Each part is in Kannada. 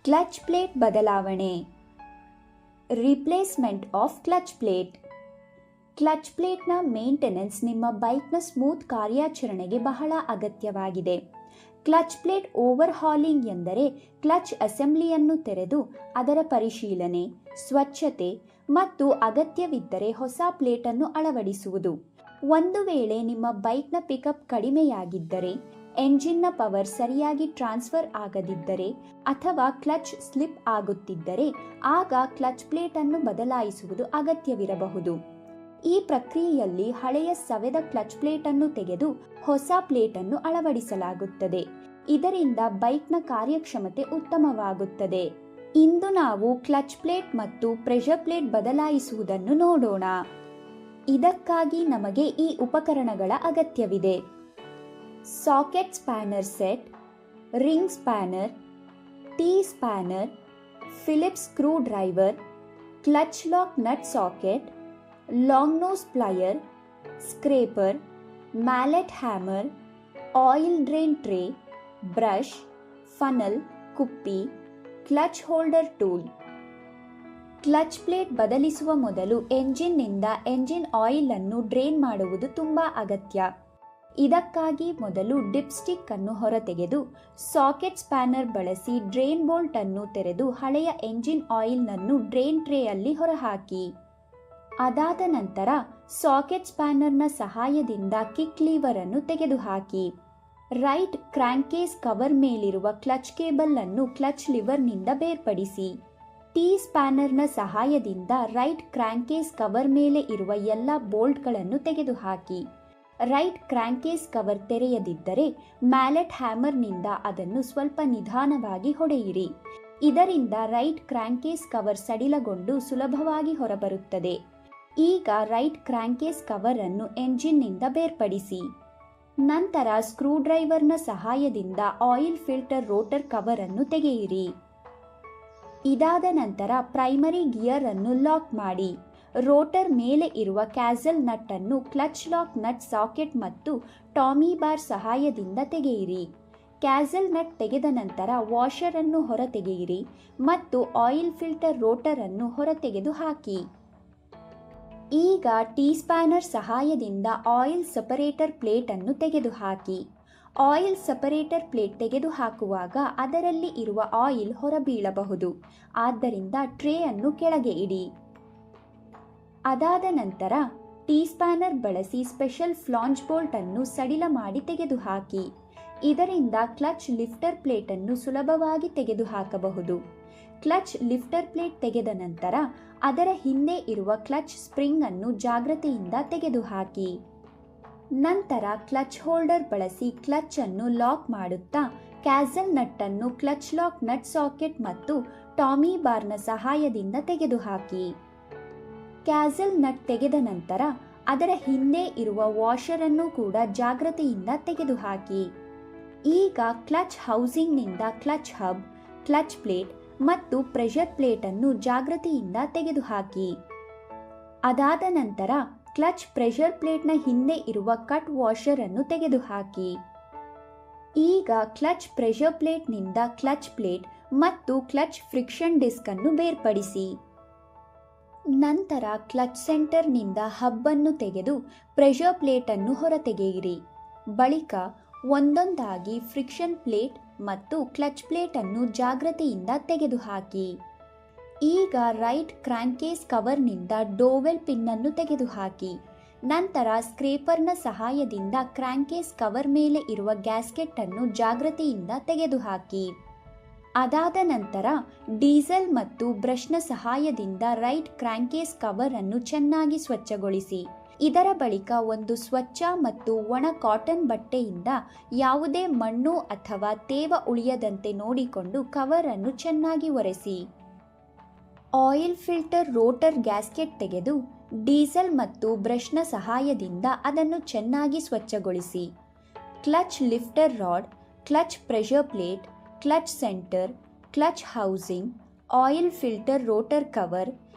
ಕ್ಲಚ್ ಪ್ಲೇಟ್ ಬದಲಾವಣೆ. Replacement of clutch plate. Clutch ಪ್ಲೇಟ್ನ ಮೇಂಟೆನೆನ್ಸ್ ನಿಮ್ಮ ಬೈಕ್ನ ಸ್ಮೂತ್ ಕಾರ್ಯಾಚರಣೆಗೆ ಬಹಳ ಅಗತ್ಯವಾಗಿದೆ. ಕ್ಲಚ್ ಪ್ಲೇಟ್ ಓವರ್ ಹಾಲಿಂಗ್ ಎಂದರೆ ಕ್ಲಚ್ ಅಸೆಂಬ್ಲಿಯನ್ನು ತೆರೆದು ಅದರ ಪರಿಶೀಲನೆ, ಸ್ವಚ್ಛತೆ ಮತ್ತು ಅಗತ್ಯವಿದ್ದರೆ ಹೊಸ ಪ್ಲೇಟನ್ನು ಅಳವಡಿಸುವುದು. ಒಂದು ವೇಳೆ ನಿಮ್ಮ ಬೈಕ್ನ ಪಿಕಪ್ ಕಡಿಮೆಯಾಗಿದ್ದರೆ, ಎಂಜಿನ್ನ ಪವರ್ ಸರಿಯಾಗಿ ಟ್ರಾನ್ಸ್ಫರ್ ಆಗದಿದ್ದರೆ ಅಥವಾ ಕ್ಲಚ್ ಸ್ಲಿಪ್ ಆಗುತ್ತಿದ್ದರೆ ಆಗ ಕ್ಲಚ್ ಪ್ಲೇಟ್ ಅನ್ನು ಬದಲಾಯಿಸುವುದು ಅಗತ್ಯವಿರಬಹುದು. ಈ ಪ್ರಕ್ರಿಯೆಯಲ್ಲಿ ಹಳೆಯ ಸವೆದ ಕ್ಲಚ್ ಪ್ಲೇಟ್ ಅನ್ನು ತೆಗೆದು ಹೊಸ ಪ್ಲೇಟ್ ಅನ್ನು ಅಳವಡಿಸಲಾಗುತ್ತದೆ. ಇದರಿಂದ ಬೈಕ್ನ ಕಾರ್ಯಕ್ಷಮತೆ ಉತ್ತಮವಾಗುತ್ತದೆ. ಇಂದು ನಾವು ಕ್ಲಚ್ ಪ್ಲೇಟ್ ಮತ್ತು ಪ್ರೆಷರ್ ಪ್ಲೇಟ್ ಬದಲಾಯಿಸುವುದನ್ನು ನೋಡೋಣ. ಇದಕ್ಕಾಗಿ ನಮಗೆ ಈ ಉಪಕರಣಗಳ ಅಗತ್ಯವಿದೆ: socket spanner set, ring spanner, T spanner, Phillips screwdriver, clutch lock nut socket, long nose plier, scraper, mallet hammer, oil drain tray, brush, funnel, ಕುಪ್ಪಿ, clutch holder tool. Clutch plate ಬದಲಿಸುವ ಮೊದಲು ಎಂಜಿನ್ನಿಂದ ಎಂಜಿನ್ ಆಯಿಲ್ ಅನ್ನು ಡ್ರೈನ್ ಮಾಡುವುದು ತುಂಬಾ ಅಗತ್ಯ. ಇದಕ್ಕಾಗಿ ಮೊದಲು ಡಿಪ್ ಸ್ಟಿಕ್ ಅನ್ನು ಹೊರತೆಗೆದು ಸಾಕೆಟ್ ಸ್ಪ್ಯಾನರ್ ಬಳಸಿ ಡ್ರೈನ್ ಬೋಲ್ಟ್ ಅನ್ನು ತೆರೆದು ಹಳೆಯ ಎಂಜಿನ್ ಆಯಿಲ್ನನ್ನು ಡ್ರೈನ್ ಟ್ರೇಯಲ್ಲಿ ಹೊರಹಾಕಿ. ಅದಾದ ನಂತರ ಸಾಕೆಟ್ ಸ್ಪ್ಯಾನರ್ನ ಸಹಾಯದಿಂದ ಕಿಕ್ ಲೀವರ್ ಅನ್ನು ತೆಗೆದುಹಾಕಿ. ರೈಟ್ ಕ್ರ್ಯಾಂಕೇಸ್ ಕವರ್ ಮೇಲಿರುವ ಕ್ಲಚ್ ಕೇಬಲ್ ಅನ್ನು ಕ್ಲಚ್ ಲಿವರ್ನಿಂದ ಬೇರ್ಪಡಿಸಿ. ಟಿ ಸ್ಪ್ಯಾನರ್ನ ಸಹಾಯದಿಂದ ರೈಟ್ ಕ್ರ್ಯಾಂಕೇಸ್ ಕವರ್ ಮೇಲೆ ಇರುವ ಎಲ್ಲ ಬೋಲ್ಟ್ಗಳನ್ನು ತೆಗೆದುಹಾಕಿ. ರೈಟ್ ಕ್ರ್ಯಾಂಕೇಸ್ ಕವರ್ ತೆರೆಯದಿದ್ದರೆ ಮ್ಯಾಲೆಟ್ ಹ್ಯಾಮರ್ನಿಂದ ಅದನ್ನು ಸ್ವಲ್ಪ ನಿಧಾನವಾಗಿ ಹೊಡೆಯಿರಿ. ಇದರಿಂದ ರೈಟ್ ಕ್ರ್ಯಾಂಕೇಸ್ ಕವರ್ ಸಡಿಲಗೊಂಡು ಸುಲಭವಾಗಿ ಹೊರಬರುತ್ತದೆ. ಈಗ ರೈಟ್ ಕ್ರ್ಯಾಂಕೇಸ್ ಕವರ್ ಅನ್ನು ಎಂಜಿನ್ನಿಂದ ಬೇರ್ಪಡಿಸಿ. ನಂತರ ಸ್ಕ್ರೂ ಡ್ರೈವರ್ನ ಸಹಾಯದಿಂದ ಆಯಿಲ್ ಫಿಲ್ಟರ್ ರೋಟರ್ ಕವರ್ ಅನ್ನು ತೆಗೆಯಿರಿ. ಇದಾದ ನಂತರ ಪ್ರೈಮರಿ ಗಿಯರ್ ಅನ್ನು ಲಾಕ್ ಮಾಡಿ. ರೋಟರ್ ಮೇಲೆ ಇರುವ ಕ್ಯಾಸಲ್ ನಟ್ ಅನ್ನು ಕ್ಲಚ್ ಲಾಕ್ ನಟ್ ಸಾಕೆಟ್ ಮತ್ತು ಟಾಮಿ ಬಾರ್ ಸಹಾಯದಿಂದ ತೆಗೆಯಿರಿ. ಕ್ಯಾಸಲ್ ನಟ್ ತೆಗೆದ ನಂತರ ವಾಷರ್ ಅನ್ನು ಹೊರತೆಗೆಯಿರಿ ಮತ್ತು ಆಯಿಲ್ ಫಿಲ್ಟರ್ ರೋಟರ್ ಅನ್ನು ಹೊರತೆಗೆದು ಹಾಕಿ. ಈಗ ಟಿ ಸ್ಪ್ಯಾನರ್ ಸಹಾಯದಿಂದ ಆಯಿಲ್ ಸಪರೇಟರ್ ಪ್ಲೇಟ್ ಅನ್ನು ತೆಗೆದುಹಾಕಿ. ಆಯಿಲ್ ಸಪರೇಟರ್ ಪ್ಲೇಟ್ ತೆಗೆದುಹಾಕುವಾಗ ಅದರಲ್ಲಿ ಇರುವ ಆಯಿಲ್ ಹೊರಬೀಳಬಹುದು. ಆದ್ದರಿಂದ ಟ್ರೇ ಅನ್ನು ಕೆಳಗೆ ಇಡಿ. ಅದಾದ ನಂತರ ಟಿ ಸ್ಪ್ಯಾನರ್ ಬಳಸಿ ಸ್ಪೆಷಲ್ ಫ್ಲಾಂಜ್ ಬೋಲ್ಟ್ ಅನ್ನು ಸಡಿಲ ಮಾಡಿ ತೆಗೆದುಹಾಕಿ. ಇದರಿಂದ ಕ್ಲಚ್ ಲಿಫ್ಟರ್ ಪ್ಲೇಟ್ ಅನ್ನು ಸುಲಭವಾಗಿ ತೆಗೆದುಹಾಕಬಹುದು. ಕ್ಲಚ್ ಲಿಫ್ಟರ್ ಪ್ಲೇಟ್ ತೆಗೆದ ನಂತರ ಅದರ ಹಿಂದೆ ಇರುವ ಕ್ಲಚ್ ಸ್ಪ್ರಿಂಗ್ ಅನ್ನು ಜಾಗ್ರತೆಯಿಂದ ತೆಗೆದುಹಾಕಿ. ನಂತರ ಕ್ಲಚ್ ಹೋಲ್ಡರ್ ಬಳಸಿ ಕ್ಲಚ್ ಅನ್ನು ಲಾಕ್ ಮಾಡುತ್ತಾ ಕ್ಯಾಸಲ್ ನಟ್ ಅನ್ನು ಕ್ಲಚ್ ಲಾಕ್ ನಟ್ ಸಾಕೆಟ್ ಮತ್ತು ಟಾಮಿ ಬಾರ್ನ ಸಹಾಯದಿಂದ ತೆಗೆದುಹಾಕಿ. ಕ್ಯಾಸಲ್ ನಟ್ ತೆಗೆದ ನಂತರ ಅದರ ಹಿಂದೆ ಇರುವ ವಾಷರ್ ಅನ್ನು ಕೂಡ ಜಾಗ್ರತೆಯಿಂದ ತೆಗೆದುಹಾಕಿ. ಈಗ ಕ್ಲಚ್ ಹೌಸಿಂಗ್ನಿಂದ ಕ್ಲಚ್ ಹಬ್, ಕ್ಲಚ್ ಪ್ಲೇಟ್ ಮತ್ತು ಪ್ರೆಷರ್ ಪ್ಲೇಟ್ ಅನ್ನು ಜಾಗ್ರತೆಯಿಂದ ತೆಗೆದುಹಾಕಿ. ಅದಾದ ನಂತರ ಕ್ಲಚ್ ಪ್ರೆಷರ್ ಪ್ಲೇಟ್ನ ಹಿಂದೆ ಇರುವ ಕಟ್ ವಾಷರ್ ಅನ್ನು ತೆಗೆದುಹಾಕಿ. ಈಗ ಕ್ಲಚ್ ಪ್ರೆಷರ್ ಪ್ಲೇಟ್ನಿಂದ ಕ್ಲಚ್ ಪ್ಲೇಟ್ ಮತ್ತು ಕ್ಲಚ್ ಫ್ರಿಕ್ಷನ್ ಡಿಸ್ಕ್ ಅನ್ನು ಬೇರ್ಪಡಿಸಿ. ನಂತರ ಕ್ಲಚ್ ಸೆಂಟರ್ನಿಂದ ಹಬ್ ಅನ್ನು ತೆಗೆದು ಪ್ರೆಷರ್ ಪ್ಲೇಟ್ ಅನ್ನು ಹೊರತೆಗೆಯಿರಿ. ಬಳಿಕ ಒಂದೊಂದಾಗಿ ಫ್ರಿಕ್ಷನ್ ಪ್ಲೇಟ್ ಮತ್ತು ಕ್ಲಚ್ ಪ್ಲೇಟ್ ಅನ್ನು ಜಾಗ್ರತೆಯಿಂದ ತೆಗೆದುಹಾಕಿ. ಈಗ ರೈಟ್ ಕ್ರ್ಯಾಂಕೇಸ್ ಕವರ್ನಿಂದ ಡೋವೆಲ್ ಪಿನ್ ಅನ್ನು ತೆಗೆದುಹಾಕಿ. ನಂತರ ಸ್ಕ್ರೇಪರ್ನ ಸಹಾಯದಿಂದ ಕ್ರ್ಯಾಂಕೇಸ್ ಕವರ್ ಮೇಲೆ ಇರುವ ಗ್ಯಾಸ್ಕೆಟ್ ಅನ್ನು ಜಾಗ್ರತೆಯಿಂದ ತೆಗೆದುಹಾಕಿ. ಅದಾದ ನಂತರ ಡೀಸೆಲ್ ಮತ್ತು ಬ್ರಷ್ನ ಸಹಾಯದಿಂದ ರೈಟ್ ಕ್ರ್ಯಾಂಕೇಸ್ ಕವರ್ ಅನ್ನು ಚೆನ್ನಾಗಿ ಸ್ವಚ್ಛಗೊಳಿಸಿ. ಇದರ ಬಳಿಕ ಒಂದು ಸ್ವಚ್ಛ ಮತ್ತು ಒಣ ಕಾಟನ್ ಬಟ್ಟೆಯಿಂದ ಯಾವುದೇ ಮಣ್ಣು ಅಥವಾ ತೇವ ಉಳಿಯದಂತೆ ನೋಡಿಕೊಂಡು ಕವರ್ ಅನ್ನು ಚೆನ್ನಾಗಿ ಒರೆಸಿ. ಆಯಿಲ್ ಫಿಲ್ಟರ್ ರೋಟರ್ ಗ್ಯಾಸ್ಕೆಟ್ ತೆಗೆದು ಡೀಸೆಲ್ ಮತ್ತು ಬ್ರಷ್ನ ಸಹಾಯದಿಂದ ಅದನ್ನು ಚೆನ್ನಾಗಿ ಸ್ವಚ್ಛಗೊಳಿಸಿ. Clutch lifter rod, clutch pressure plate, clutch centre, clutch housing, oil filter rotor cover,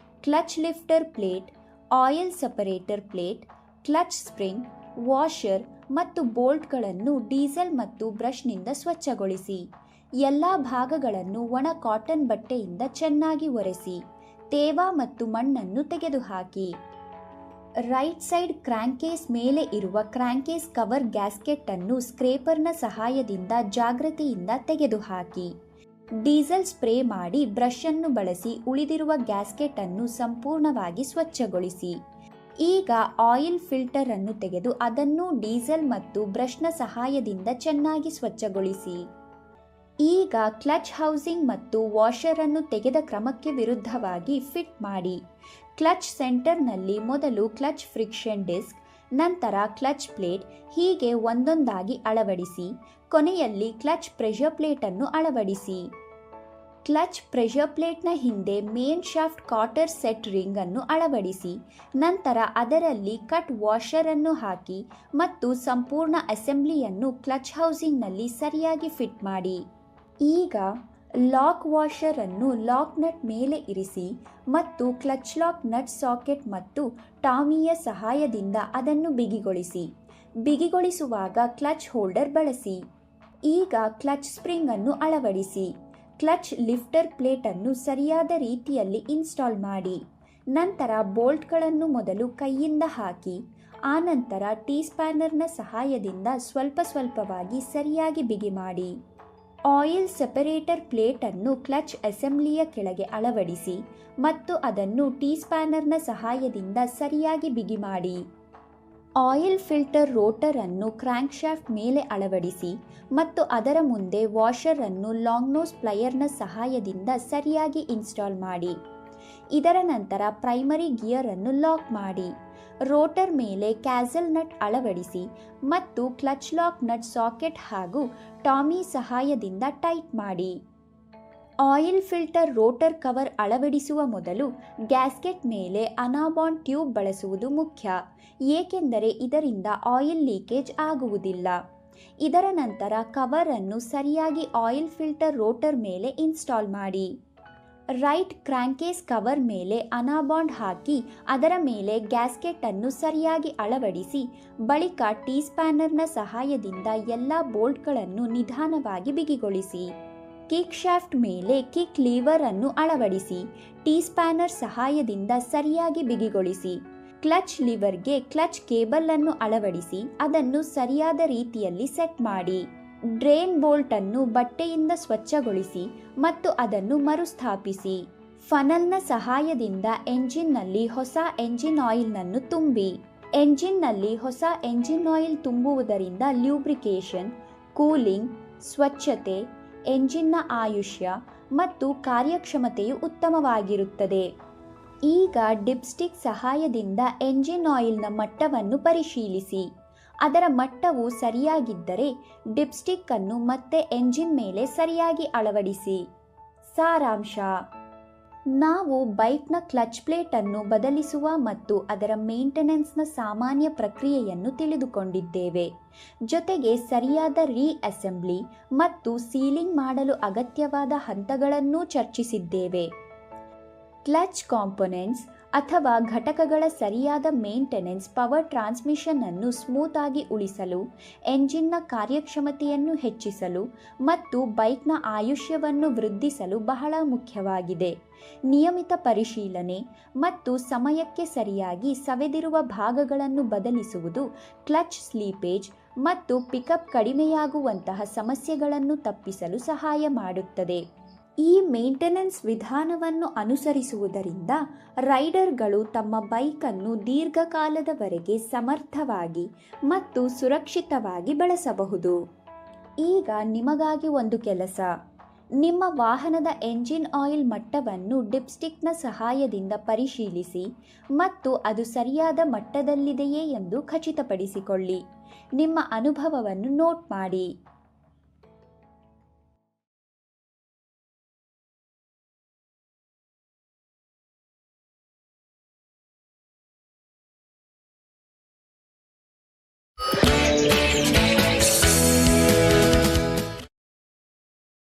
clutch lifter plate, oil separator plate, clutch spring, washer ಮತ್ತು ಬೋಲ್ಟ್ಗಳನ್ನು ಡೀಸೆಲ್ ಮತ್ತು ಬ್ರಷ್ನಿಂದ ಸ್ವಚ್ಛಗೊಳಿಸಿ. ಎಲ್ಲ ಭಾಗಗಳನ್ನು ಒಣ ಕಾಟನ್ ಬಟ್ಟೆಯಿಂದ ಚೆನ್ನಾಗಿ ಒರೆಸಿ ತೇವ ಮತ್ತು ಮಣ್ಣನ್ನು ತೆಗೆದುಹಾಕಿ. ರೈಟ್ ಸೈಡ್ ಕ್ರ್ಯಾಂಕೇಸ್ ಮೇಲೆ ಇರುವ ಕ್ರ್ಯಾಂಕೇಸ್ ಕವರ್ ಗ್ಯಾಸ್ಕೆಟ್ ಅನ್ನು ಸ್ಕ್ರೇಪರ್ನ ಸಹಾಯದಿಂದ ಜಾಗ್ರತೆಯಿಂದ ತೆಗೆದುಹಾಕಿ. ಡೀಸೆಲ್ ಸ್ಪ್ರೇ ಮಾಡಿ ಬ್ರಷ್ ಅನ್ನು ಬಳಸಿ ಉಳಿದಿರುವ ಗ್ಯಾಸ್ಕೆಟ್ ಅನ್ನು ಸಂಪೂರ್ಣವಾಗಿ ಸ್ವಚ್ಛಗೊಳಿಸಿ. ಈಗ ಆಯಿಲ್ ಫಿಲ್ಟರ್ ಅನ್ನು ತೆಗೆದು ಅದನ್ನು ಡೀಸೆಲ್ ಮತ್ತು ಬ್ರಷ್ನ ಸಹಾಯದಿಂದ ಚೆನ್ನಾಗಿ ಸ್ವಚ್ಛಗೊಳಿಸಿ. ಈಗ ಕ್ಲಚ್ ಹೌಸಿಂಗ್ ಮತ್ತು ವಾಷರ್ ಅನ್ನು ತೆಗೆದ ಕ್ರಮಕ್ಕೆ ವಿರುದ್ಧವಾಗಿ ಫಿಟ್ ಮಾಡಿ. ಕ್ಲಚ್ ಸೆಂಟರ್ನಲ್ಲಿ ಮೊದಲು ಕ್ಲಚ್ ಫ್ರಿಕ್ಷನ್ ಡಿಸ್ಕ್, ನಂತರ ಕ್ಲಚ್ ಪ್ಲೇಟ್, ಹೀಗೆ ಒಂದೊಂದಾಗಿ ಅಳವಡಿಸಿ. ಕೊನೆಯಲ್ಲಿ ಕ್ಲಚ್ ಪ್ರೆಷರ್ ಪ್ಲೇಟ್ ಅನ್ನು ಅಳವಡಿಸಿ. ಕ್ಲಚ್ ಪ್ರೆಷರ್ ಪ್ಲೇಟ್ನ ಹಿಂದೆ ಮೇನ್ ಶಾಫ್ಟ್ ಕಾಟರ್ ಸೆಟ್ ರಿಂಗ್ ಅನ್ನು ಅಳವಡಿಸಿ. ನಂತರ ಅದರಲ್ಲಿ ಕಟ್ ವಾಷರ್ ಅನ್ನು ಹಾಕಿ ಮತ್ತು ಸಂಪೂರ್ಣ ಅಸೆಂಬ್ಲಿಯನ್ನು ಕ್ಲಚ್ ಹೌಸಿಂಗ್ನಲ್ಲಿ ಸರಿಯಾಗಿ ಫಿಟ್ ಮಾಡಿ. ಈಗ ಲಾಕ್ ವಾಷರ್ ಅನ್ನು ಲಾಕ್ ನಟ್ ಮೇಲೆ ಇರಿಸಿ ಮತ್ತು ಕ್ಲಚ್ ಲಾಕ್ ನಟ್ ಸಾಕೆಟ್ ಮತ್ತು ಟಾಮಿಯ ಸಹಾಯದಿಂದ ಅದನ್ನು ಬಿಗಿಗೊಳಿಸಿ. ಬಿಗಿಗೊಳಿಸುವಾಗ ಕ್ಲಚ್ ಹೋಲ್ಡರ್ ಬಳಸಿ. ಈಗ ಕ್ಲಚ್ ಸ್ಪ್ರಿಂಗ್ ಅನ್ನು ಅಳವಡಿಸಿ. ಕ್ಲಚ್ ಲಿಫ್ಟರ್ ಪ್ಲೇಟ್ ಅನ್ನು ಸರಿಯಾದ ರೀತಿಯಲ್ಲಿ ಇನ್ಸ್ಟಾಲ್ ಮಾಡಿ. ನಂತರ ಬೋಲ್ಟ್ಗಳನ್ನು ಮೊದಲು ಕೈಯಿಂದ ಹಾಕಿ, ಆನಂತರ ಟೀ ಸ್ಪ್ಯಾನರ್ನ ಸಹಾಯದಿಂದ ಸ್ವಲ್ಪವಾಗಿ ಸರಿಯಾಗಿ ಬಿಗಿ ಮಾಡಿ. ಆಯಿಲ್ ಸೆಪರೇಟರ್ ಪ್ಲೇಟ್ ಅನ್ನು ಕ್ಲಚ್ ಅಸೆಂಬ್ಲಿಯ ಕೆಳಗೆ ಅಳವಡಿಸಿ ಮತ್ತು ಅದನ್ನು ಟೀ ಸ್ಪ್ಯಾನರ್ನ ಸಹಾಯದಿಂದ ಸರಿಯಾಗಿ ಬಿಗಿ ಮಾಡಿ. ಆಯಿಲ್ ಫಿಲ್ಟರ್ ರೋಟರ್ ಅನ್ನು ಕ್ರ್ಯಾಂಕ್ ಶಾಫ್ಟ್ ಮೇಲೆ ಅಳವಡಿಸಿ ಮತ್ತು ಅದರ ಮುಂದೆ ವಾಷರ್ ಅನ್ನು ಲಾಂಗ್ ನೋಸ್ ಪ್ಲೈಯರ್ನ ಸಹಾಯದಿಂದ ಸರಿಯಾಗಿ ಇನ್ಸ್ಟಾಲ್ ಮಾಡಿ. ಇದರ ನಂತರ ಪ್ರೈಮರಿ ಗಿಯರ್ ಅನ್ನು ಲಾಕ್ ಮಾಡಿ. ರೋಟರ್ ಮೇಲೆ ಕ್ಯಾಸಲ್ ನಟ್ ಅಳವಡಿಸಿ ಮತ್ತು ಕ್ಲಚ್ ಲಾಕ್ ನಟ್ ಸಾಕೆಟ್ ಹಾಗೂ ಟಾಮಿ ಸಹಾಯದಿಂದ ಟೈಟ್ ಮಾಡಿ. ಆಯಿಲ್ ಫಿಲ್ಟರ್ ರೋಟರ್ ಕವರ್ ಅಳವಡಿಸುವ ಮೊದಲು ಗ್ಯಾಸ್ಕೆಟ್ ಮೇಲೆ ಅನಾಬಾಂಡ್ ಟ್ಯೂಬ್ ಬಳಸುವುದು ಮುಖ್ಯ, ಏಕೆಂದರೆ ಇದರಿಂದ ಆಯಿಲ್ ಲೀಕೇಜ್ ಆಗುವುದಿಲ್ಲ. ಇದರ ನಂತರ ಕವರ್ ಅನ್ನು ಸರಿಯಾಗಿ ಆಯಿಲ್ ಫಿಲ್ಟರ್ ರೋಟರ್ ಮೇಲೆ ಇನ್ಸ್ಟಾಲ್ ಮಾಡಿ. ರೈಟ್ ಕ್ರ್ಯಾಂಕೇಸ್ ಕವರ್ ಮೇಲೆ ಅನಾಬಾಂಡ್ ಹಾಕಿ ಅದರ ಮೇಲೆ ಗ್ಯಾಸ್ಕೆಟ್ ಅನ್ನು ಸರಿಯಾಗಿ ಅಳವಡಿಸಿ, ಬಳಿಕ ಟೀ ಸ್ಪ್ಯಾನರ್ನ ಸಹಾಯದಿಂದ ಎಲ್ಲ ಬೋಲ್ಟ್ಗಳನ್ನು ನಿಧಾನವಾಗಿ ಬಿಗಿಗೊಳಿಸಿ. ಕಿಕ್ ಶಾಫ್ಟ್ ಮೇಲೆ ಕಿಕ್ ಲೀವರ್ ಅನ್ನು ಅಳವಡಿಸಿ ಟೀ ಸ್ಪ್ಯಾನರ್ ಸಹಾಯದಿಂದ ಸರಿಯಾಗಿ ಬಿಗಿಗೊಳಿಸಿ. ಕ್ಲಚ್ ಲಿವರ್ಗೆ ಕ್ಲಚ್ ಕೇಬಲ್ ಅನ್ನು ಅಳವಡಿಸಿ ಅದನ್ನು ಸರಿಯಾದ ರೀತಿಯಲ್ಲಿ ಸೆಟ್ ಮಾಡಿ. ಡ್ರೇನ್ ಬೋಲ್ಟ್ ಅನ್ನು ಬಟ್ಟೆಯಿಂದ ಸ್ವಚ್ಛಗೊಳಿಸಿ ಮತ್ತು ಅದನ್ನು ಮರುಸ್ಥಾಪಿಸಿ. ಫನಲ್ನ ಸಹಾಯದಿಂದ ಎಂಜಿನ್ನಲ್ಲಿ ಹೊಸ ಎಂಜಿನ್ ಆಯಿಲ್ನನ್ನು ತುಂಬಿ. ಎಂಜಿನ್ನಲ್ಲಿ ಹೊಸ ಎಂಜಿನ್ ಆಯಿಲ್ ತುಂಬುವುದರಿಂದ ಲ್ಯೂಬ್ರಿಕೇಷನ್, ಕೂಲಿಂಗ್, ಸ್ವಚ್ಛತೆ, ಎಂಜಿನ್ನ ಆಯುಷ್ಯ ಮತ್ತು ಕಾರ್ಯಕ್ಷಮತೆಯು ಉತ್ತಮವಾಗಿರುತ್ತದೆ. ಈಗ ಡಿಪ್ಸ್ಟಿಕ್ ಸಹಾಯದಿಂದ ಎಂಜಿನ್ ಆಯಿಲ್ನ ಮಟ್ಟವನ್ನು ಪರಿಶೀಲಿಸಿ. ಅದರ ಮಟ್ಟವು ಸರಿಯಾಗಿದ್ದರೆ ಡಿಪ್ಸ್ಟಿಕ್ ಅನ್ನು ಮತ್ತೆ ಎಂಜಿನ್ ಮೇಲೆ ಸರಿಯಾಗಿ ಅಳವಡಿಸಿ. ಸಾರಾಂಶ: ನಾವು ಬೈಕ್ನ ಕ್ಲಚ್ ಪ್ಲೇಟ್ ಅನ್ನು ಬದಲಿಸುವ ಮತ್ತು ಅದರ ಮೇಂಟೆನೆನ್ಸ್ನ ಸಾಮಾನ್ಯ ಪ್ರಕ್ರಿಯೆಯನ್ನು ತಿಳಿದುಕೊಂಡಿದ್ದೇವೆ. ಜೊತೆಗೆ ಸರಿಯಾದ ರೀಅಸೆಂಬ್ಲಿ ಮತ್ತು ಸೀಲಿಂಗ್ ಮಾಡಲು ಅಗತ್ಯವಾದ ಹಂತಗಳನ್ನೂ ಚರ್ಚಿಸಿದ್ದೇವೆ. ಕ್ಲಚ್ ಕಾಂಪೊನೆಂಟ್ಸ್ ಅಥವಾ ಘಟಕಗಳ ಸರಿಯಾದ ಮೇಂಟೆನೆನ್ಸ್ ಪವರ್ ಟ್ರಾನ್ಸ್ಮಿಷನ್ ಅನ್ನು ಸ್ಮೂತ್ ಆಗಿ ಉಳಿಸಲು, ಎಂಜಿನ್ನ ಕಾರ್ಯಕ್ಷಮತೆಯನ್ನು ಹೆಚ್ಚಿಸಲು ಮತ್ತು ಬೈಕ್ನ ಆಯುಷ್ಯವನ್ನು ವೃದ್ಧಿಸಲು ಬಹಳ ಮುಖ್ಯವಾಗಿದೆ. ನಿಯಮಿತ ಪರಿಶೀಲನೆ ಮತ್ತು ಸಮಯಕ್ಕೆ ಸರಿಯಾಗಿ ಸವೆದಿರುವ ಭಾಗಗಳನ್ನು ಬದಲಿಸುವುದು ಕ್ಲಚ್ ಸ್ಲೀಪೇಜ್ ಮತ್ತು ಪಿಕಪ್ ಕಡಿಮೆಯಾಗುವಂತಹ ಸಮಸ್ಯೆಗಳನ್ನು ತಪ್ಪಿಸಲು ಸಹಾಯ ಮಾಡುತ್ತದೆ. ಈ ಮೇಂಟೆನೆನ್ಸ್ ವಿಧಾನವನ್ನು ಅನುಸರಿಸುವುದರಿಂದ ರೈಡರ್ಗಳು ತಮ್ಮ ಬೈಕನ್ನು ದೀರ್ಘಕಾಲದವರೆಗೆ ಸಮರ್ಥವಾಗಿ ಮತ್ತು ಸುರಕ್ಷಿತವಾಗಿ ಬಳಸಬಹುದು. ಈಗ ನಿಮಗಾಗಿ ಒಂದು ಕೆಲಸ: ನಿಮ್ಮ ವಾಹನದ ಎಂಜಿನ್ ಆಯಿಲ್ ಮಟ್ಟವನ್ನು ಡಿಪ್ಸ್ಟಿಕ್ನ ಸಹಾಯದಿಂದ ಪರಿಶೀಲಿಸಿ ಮತ್ತು ಅದು ಸರಿಯಾದ ಮಟ್ಟದಲ್ಲಿದೆಯೇ ಎಂದು ಖಚಿತಪಡಿಸಿಕೊಳ್ಳಿ. ನಿಮ್ಮ ಅನುಭವವನ್ನು ನೋಟ್ ಮಾಡಿ.